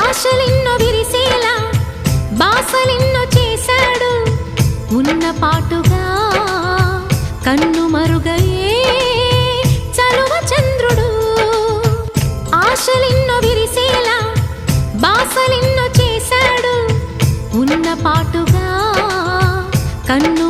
ఆశలెన్నో విరిసేలా బాసలెన్నో చేశాడు ఉన్న పాటుగా కన్ను మరుగయే చలువ చంద్రుడు ఆశలెన్నో విరిసేలా బాసలెన్నో చేశాడు ఉన్న పాటుగా కన్ను